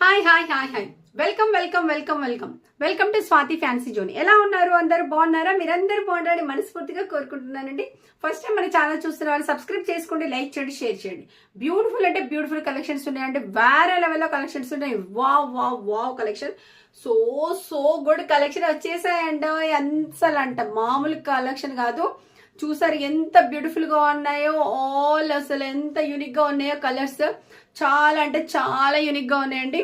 Hi hi hi hi welcome welcome welcome welcome welcome to Swathi fancy zone. ఎలా ఉన్నారు? అందరూ బాగున్నారా? మీరందరూ బాగుండాలని మనస్ఫూర్తిగా కోరుకుంటున్నానండి. ఫస్ట్ టైం మన ఛానల్ చూస్తున్న వాళ్ళు సబ్స్క్రైబ్ చేసుకోండి, లైక్ చేయండి, షేర్ చేయండి. బ్యూటిఫుల్ అంటే బ్యూటిఫుల్ కలెక్షన్స్ ఉన్నాయండి. వేరే లెవెల్లో కలెక్షన్స్ ఉన్నాయి. Wow wow wow collection. So so good collection వచ్చేసాయండి. అసలు అంట మామూలు కలెక్షన్ కాదు. చూసారు ఎంత బ్యూటిఫుల్ గా ఉన్నాయో. ఆల్ అసలు ఎంత యూనిక్ గా ఉన్నాయో కలర్స్. చాలా అంటే చాలా యూనిక్ గా ఉన్నాయండి.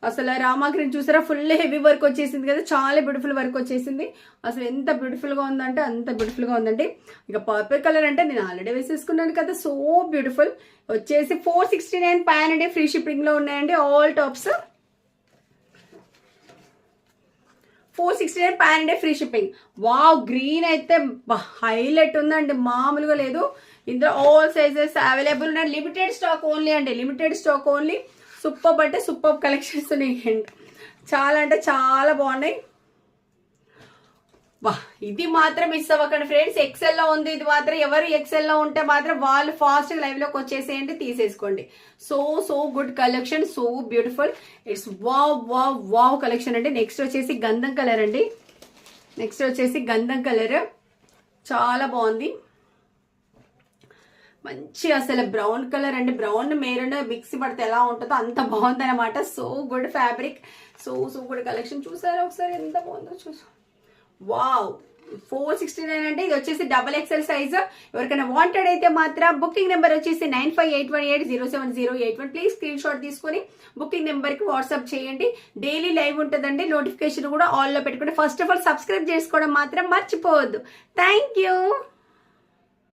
అసలు రామా గ్రీన్ చూసారా, ఫుల్ హెవీ వర్క్ వచ్చేసింది కదా, చాలా బ్యూటిఫుల్ వర్క్ వచ్చేసింది. అసలు ఎంత బ్యూటిఫుల్ గా ఉందంటే అంత బ్యూటిఫుల్ గా ఉందండి. ఇక పర్పుల్ కలర్ అంటే నేను ఆల్రెడీ వేసేసుకున్నాను కదా, సో బ్యూటిఫుల్. వచ్చేసి 469 ప్యాన్ అండి, ఫ్రీ షిప్పింగ్ లో ఉన్నాయండి. ఆల్ టాప్స్ 469 ప్యాన్ అండి, ఫ్రీ షిప్పింగ్. వావ్, గ్రీన్ అయితే హైలైట్ ఉందండి, మామూలుగా లేదు. ఇందులో ఆల్ సైజెస్ అవైలబుల్ ఉన్నాయి. లిమిటెడ్ స్టాక్ ఓన్లీ అండి, లిమిటెడ్ స్టాక్ ఓన్లీ. సూపర్ అంటే సూపర్ కలెక్షన్స్ ఉన్నాయి. చాలా అంటే చాలా బాగున్నాయి. వా, ఇది మాత్రం మిస్ అవ్వకండి ఫ్రెండ్స్. ఎక్సెల్ లో ఉంది ఇది మాత్రం. ఎవరు ఎక్సెల్ లో ఉంటే మాత్రం వాళ్ళు ఫాస్ట్ లైవ్ లోకి వచ్చేసేయండి, తీసేసుకోండి. So so good collection, so beautiful. It's wow wow wow collection అండి. నెక్స్ట్ వచ్చేసి గంధం కలర్ అండి. నెక్స్ట్ వచ్చేసి గంధం కలర్ చాలా బాగుంది. మంచి అసలు బ్రౌన్ కలర్ అండి. బ్రౌన్ మెరూన్ మిక్స్ పడితే ఎలా ఉంటుందో అంత బాగుంది అనమాట. So good fabric, so so good collection. చూసారా ఒకసారి ఎంత బాగుందో చూసా. వావ్, 469 అంటే ఇది వచ్చేసి XXL సైజ్. ఎవరికైనా వాంటెడ్ అయితే మాత్రం బుకింగ్ నెంబర్ వచ్చేసి 9581807081. ప్లీజ్ స్క్రీన్ షాట్ తీసుకొని బుకింగ్ నెంబర్ కి వాట్సాప్ చేయండి. డైలీ లైవ్ ఉంటుందండి. నోటిఫికేషన్ కూడా ఆల్ లో పెట్టుకుంటే ఫస్ట్ ఆఫ్ ఆల్ సబ్స్క్రైబ్ చేసుకోవడం మాత్రం మర్చిపోవద్దు. Thank you.